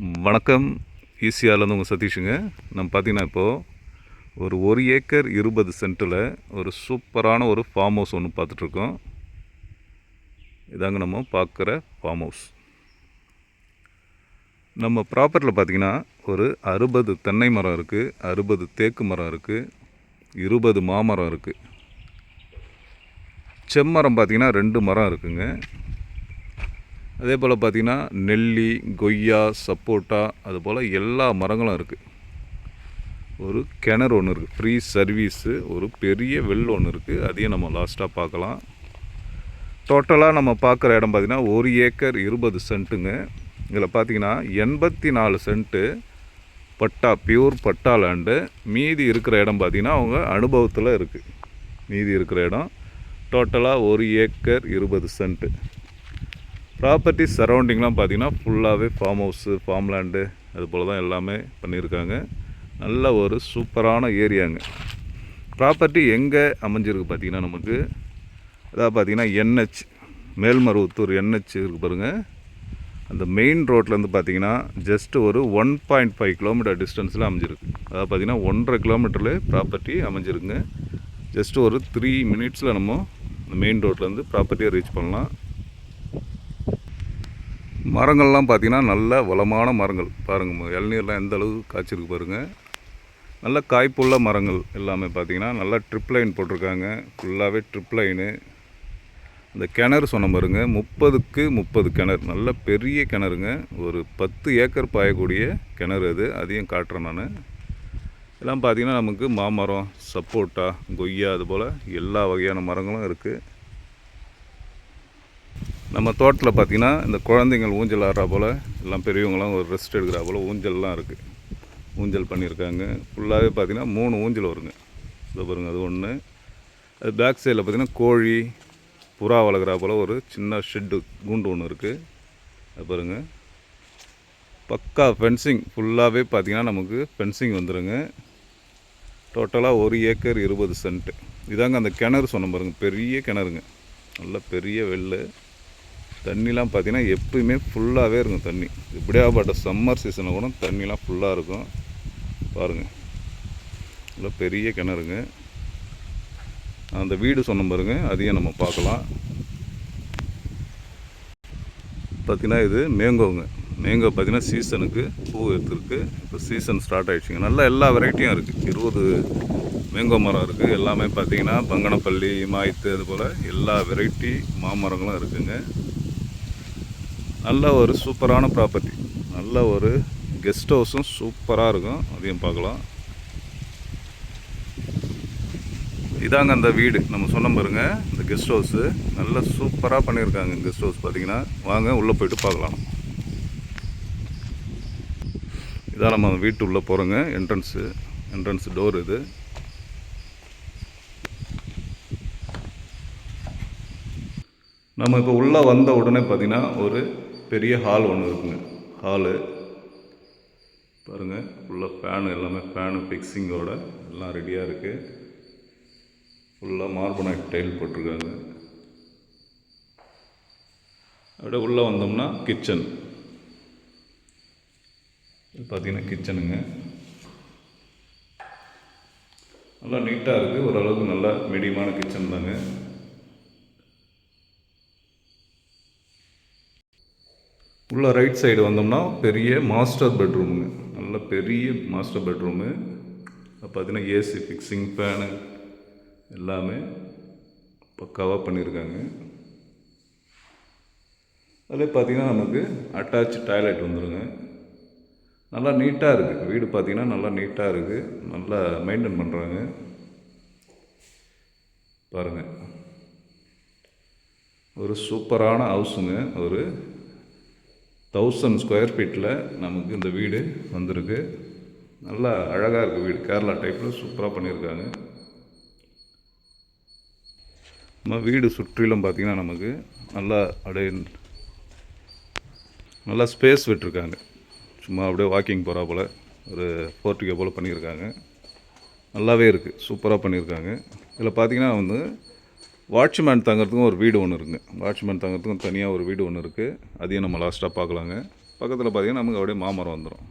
வணக்கம். ஈசிஆர்லேருந்து உங்கள் சதீஷுங்க. நம்ம பார்த்தீங்கன்னா இப்போது ஒரு 1 ஏக்கர் 20 சென்ட்டில் ஒரு சூப்பரான ஒரு ஃபார்ம் ஹவுஸ் ஒன்று பார்த்துட்ருக்கோம். இதாங்க நம்ம பார்க்குற ஃபார்ம் ஹவுஸ். நம்ம ப்ராப்பர்ட்டியில் பார்த்திங்கன்னா ஒரு 60 தென்னை மரம் இருக்குது, 60 தேக்கு மரம் இருக்குது, 20 மாமரம் இருக்குது. செம்மரம் பார்த்திங்கன்னா 2 மரம் இருக்குங்க. அதே போல் பார்த்திங்கன்னா நெல்லி, கொய்யா, சப்போட்டா அதுபோல் எல்லா மரங்களும் இருக்குது. ஒரு கிணறு ஒன்று இருக்குது, ஃப்ரீ சர்வீஸு. ஒரு பெரிய வெல் ஒன்று இருக்குது, அதையும் நம்ம லாஸ்ட்டாக பார்க்கலாம். டோட்டலாக நம்ம பார்க்குற இடம் பார்த்திங்கன்னா 1 ஏக்கர் 20 சென்ட்டுங்க. இதில் பார்த்திங்கன்னா 84 சென்ட்டு பட்டா, பியூர் பட்டா லேண்டு. மீதி இருக்கிற இடம் பார்த்திங்கன்னா அவங்க அனுபவத்தில் இருக்குது. மீதி இருக்கிற இடம் டோட்டலாக 1 ஏக்கர் 20 சென்ட்டு. ப்ராப்பர்ட்டி சரௌண்டிங்லாம் பார்த்திங்கன்னா ஃபுல்லாகவே ஃபார்ம் ஹவுஸு, ஃபார்ம் லேண்டு அது போல் தான் எல்லாமே பண்ணியிருக்காங்க. நல்ல ஒரு சூப்பரான ஏரியாங்க. ப்ராப்பர்ட்டி எங்கே அமைஞ்சிருக்கு பார்த்திங்கன்னா நமக்கு அதாவது பார்த்திங்கன்னா NH மேல்மருவத்தூர் NH இருக்குது பாருங்கள். அந்த மெயின் ரோட்லேருந்து பார்த்திங்கன்னா ஜஸ்ட்டு ஒரு 1.5 கிலோமீட்டர் டிஸ்டன்ஸில் அமைஞ்சிருக்கு. அதாவது பார்த்திங்கன்னா 1.5 கிலோமீட்டரில் ப்ராப்பர்ட்டி அமைஞ்சிருக்குங்க. ஜஸ்ட்டு ஒரு 3 மினிட்ஸில் நம்ம மெயின் ரோட்லேருந்து ப்ராப்பர்ட்டியை ரீச் பண்ணலாம். மரங்கள்லாம் பார்த்திங்கன்னா நல்ல வளமான மரங்கள் பாருங்கள். இளநீர்லாம் எந்த அளவுக்கு காய்ச்சிருக்கு பாருங்கள். நல்ல காய்ப்புள்ள மரங்கள் எல்லாமே பார்த்திங்கன்னா நல்லா ட்ரிப் லைன் போட்டிருக்காங்க. ஃபுல்லாகவே ட்ரிப் லைனு. இந்த கிணறு சொன்ன பாருங்க, 30க்கு 30 கிணறு, நல்ல பெரிய கிணறுங்க. ஒரு 10 ஏக்கர் பாயக்கூடிய கிணறு அது. அதையும் காட்டுறேன் நான். இதெல்லாம் பார்த்திங்கன்னா நமக்கு மாமரம், சப்போட்டா, கொய்யா அதுபோல் எல்லா வகையான மரங்களும் இருக்குது. நம்ம தோட்டத்தில் பார்த்திங்கன்னா இந்த குழந்தைங்கள் ஊஞ்சல் ஆடுறா போல், எல்லாம் பெரியவங்களாம் ஒரு ரெஸ்ட் எடுக்கிறா போல் ஊஞ்சல்லாம் இருக்குது. ஊஞ்சல் பண்ணியிருக்காங்க. ஃபுல்லாகவே பார்த்திங்கன்னா 3 ஊஞ்சல் வருங்க. இதை பாருங்கள், அது ஒன்று. அது பேக் சைடில் பார்த்திங்கன்னா கோழி, புறா வளர்க்குறா போல் ஒரு சின்ன ஷெட்டு கூண்டு ஒன்று இருக்குது. அது பாருங்கள். பக்கா ஃபென்சிங் ஃபுல்லாகவே பார்த்திங்கன்னா நமக்கு ஃபென்சிங் வந்துடுங்க. டோட்டலாக 1 ஏக்கர் 20 சென்ட்டு. இதாங்க அந்த கிணறு சொன்ன பாருங்கள், பெரிய கிணறுங்க. நல்ல பெரிய வெள்ளை தண்ணிலாம் பார்த்திங்கன்னா எப்பயுமே ஃபுல்லாகவே இருக்கும் தண்ணி. இப்படியாப்பட்ட சம்மர் சீசனில் கூட தண்ணிலாம் ஃபுல்லாக இருக்கும் பாருங்கள். நல்ல பெரிய கிணறுங்க. அந்த வீடு சொன்ன பாருங்க, அதையும் நம்ம பார்க்கலாம். பார்த்திங்கன்னா இது மேங்கோங்க. மேங்கோ பார்த்திங்கன்னா சீசனுக்கு பூ எடுத்துருக்கு. இப்போ சீசன் ஸ்டார்ட் ஆகிடுச்சிங்க. நல்லா எல்லா வெரைட்டியும் இருக்குது. 20 மேங்கோ மரம் இருக்குது. எல்லாமே பார்த்திங்கன்னா பங்கனப்பள்ளி, இமாயத்து அதுபோல் எல்லா வெரைட்டி மாமரங்களும் இருக்குதுங்க. நல்ல ஒரு சூப்பரான ப்ராப்பர்ட்டி. நல்ல ஒரு கெஸ்ட் ஹவுஸும் சூப்பராக இருக்கும். அதையும் பார்க்கலாம். இதாங்க அந்த வீடு நம்ம சொன்ன பாருங்க. இந்த கெஸ்ட் ஹவுஸு நல்ல சூப்பராக பண்ணியிருக்காங்க. கெஸ்ட் ஹவுஸ் பார்த்திங்கன்னா வாங்க உள்ளே போய்ட்டு பார்க்கலாம். இதான் நம்ம வீட்டு உள்ளே போகிறோங்க. என்ட்ரன்ஸு டோர் இது. நம்ம இப்போ உள்ளே வந்த உடனே பார்த்திங்கன்னா ஒரு பெரிய ஹால் ஒன்று இருக்குங்க. ஹாலு பாருங்கள். ஃபுல்லாக ஃபேனு, எல்லாமே ஃபேனு ஃபிக்ஸிங்கோட எல்லாம் ரெடியாக இருக்குது. ஃபுல்லாக மார்பனைட் டைல் போட்டிருக்காங்க. அப்படியே உள்ளே வந்தோம்னா கிச்சன். இது பார்த்திங்கன்னா கிச்சனுங்க. நல்லா நீட்டாக இருக்குது. ஓரளவுக்கு நல்லா மீடியமான கிச்சன் தாங்க. உள்ள ரைட் சைடு வந்தோம்னா பெரிய மாஸ்டர் பெட்ரூமுங்க. நல்ல பெரிய மாஸ்டர் பெட்ரூமு. பார்த்திங்கன்னா ஏசி ஃபிக்ஸிங், ஃபேனு எல்லாமே பக்காவாக பண்ணியிருக்காங்க. அதில் பார்த்திங்கன்னா நமக்கு அட்டாச் டாய்லெட் வந்துடுங்க. நல்லா நீட்டாக இருக்குது வீடு. பார்த்திங்கன்னா நல்லா நீட்டாக இருக்குது. நல்லா மெயின்டைன் பண்ணுறாங்க பாருங்கள். ஒரு சூப்பரான ஹவுஸுங்க. ஒரு 1000 ஸ்கொயர் ஃபீட்டில் நமக்கு இந்த வீடு வந்திருக்கு. நல்லா அழகாக இருக்குது வீடு. கேரளா டைப்பில் சூப்பராக பண்ணியிருக்காங்க. நம்ம வீடு சுற்றிலும் பார்த்திங்கன்னா நமக்கு நல்லா அப்படியே நல்லா ஸ்பேஸ் விட்டுருக்காங்க. சும்மா அப்படியே வாக்கிங் போகிறா போல் ஒரு போர்ட்டிகோ போல் பண்ணியிருக்காங்க. நல்லாவே இருக்குது. சூப்பராக பண்ணியிருக்காங்க. இதில் பார்த்திங்கன்னா வந்து வாட்ச்மேன் தங்கிறதுக்கும் ஒரு வீடு ஒன்று இருக்குங்க. வாட்ச்மேன் தங்கிறதுக்கும் தனியாக ஒரு வீடு ஒன்று இருக்குது. அதையும் நம்ம லாஸ்ட்டாக பார்க்கலாங்க. பக்கத்தில் பார்த்திங்கன்னா நமக்கு அப்படியே மாமரம் வந்துடும்.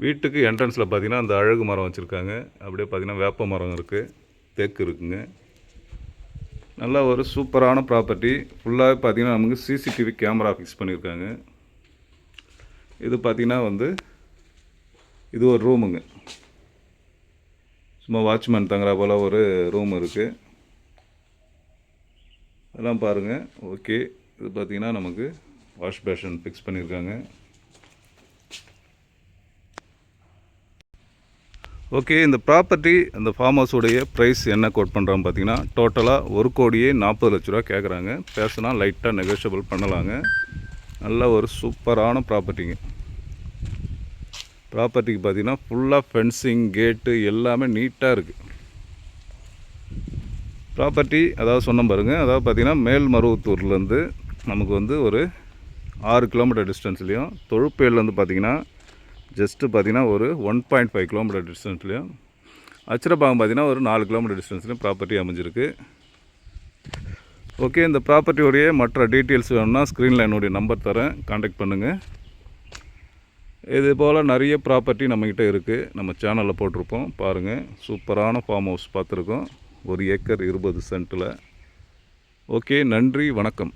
வீட்டுக்கு என்ட்ரன்ஸில் பார்த்திங்கன்னா அந்த அழகு மரம் வச்சுருக்காங்க. அப்படியே பார்த்திங்கன்னா வேப்ப மரம் இருக்குது, தேக்கு இருக்குங்க. நல்லா ஒரு சூப்பரான ப்ராப்பர்ட்டி. ஃபுல்லாகவே பார்த்திங்கன்னா நமக்கு சிசிடிவி கேமரா ஃபிக்ஸ் பண்ணியிருக்காங்க. இது பார்த்திங்கன்னா வந்து இது ஒரு ரூமுங்க. சும்மா வாட்ச்மேன் தங்குற போல் ஒரு ரூம் இருக்குது. அதெல்லாம் பாருங்கள். ஓகே, இது பார்த்திங்கன்னா நமக்கு வாஷ் பேஷன் ஃபிக்ஸ் பண்ணியிருக்காங்க. ஓகே, இந்த ப்ராப்பர்ட்டி அந்த ஃபார்ம் ஹவுஸுடைய ப்ரைஸ் என்ன கோட் பண்ணுறான்னு பார்த்தீங்கன்னா டோட்டலாக 1,40,00,000 கேட்குறாங்க. பேசுனா லைட்டாக நெகோஷியபிள் பண்ணலாங்க. நல்ல ஒரு சூப்பரான ப்ராப்பர்ட்டிங்க. ப்ராப்பர்ட்டிக்கு பார்த்தீங்கன்னா ஃபுல்லாக ஃபென்சிங், கேட்டு எல்லாமே நீட்டாக இருக்குது. ப்ராப்பர்ட்டி அதாவது சொன்ன பாருங்கள், அதாவது பார்த்திங்கன்னா மேல்மருவத்தூர்லேருந்து நமக்கு வந்து ஒரு 6 கிலோமீட்டர் டிஸ்டன்ஸ்லேயும், தொழுப்பேர்லேருந்து பார்த்திங்கன்னா ஜஸ்ட்டு பார்த்திங்கன்னா ஒரு 1.5 கிலோமீட்டர் டிஸ்டன்ஸ்லையும், அச்சிரப்பாக்கம் பார்த்திங்கன்னா ஒரு 4 கிலோமீட்டர் டிஸ்டன்ஸ்லையும் ப்ராப்பர்ட்டி அமைஞ்சிருக்கு. ஓகே, இந்த ப்ராப்பர்ட்டியோடைய மற்ற டீட்டெயில்ஸ் வேணும்னா ஸ்க்ரீனில் என்னுடைய நம்பர் தரேன், காண்டாக்ட் பண்ணுங்கள். இது போல் நிறைய ப்ராப்பர்ட்டி நம்மக்கிட்ட இருக்குது. நம்ம சேனலில் போட்டிருப்போம், பாருங்கள். சூப்பரான ஃபார்ம் ஹவுஸ் பார்த்துருக்கோம், 1 ஏக்கர் 20 சென்ட்டில். ஓகே, நன்றி, வணக்கம்.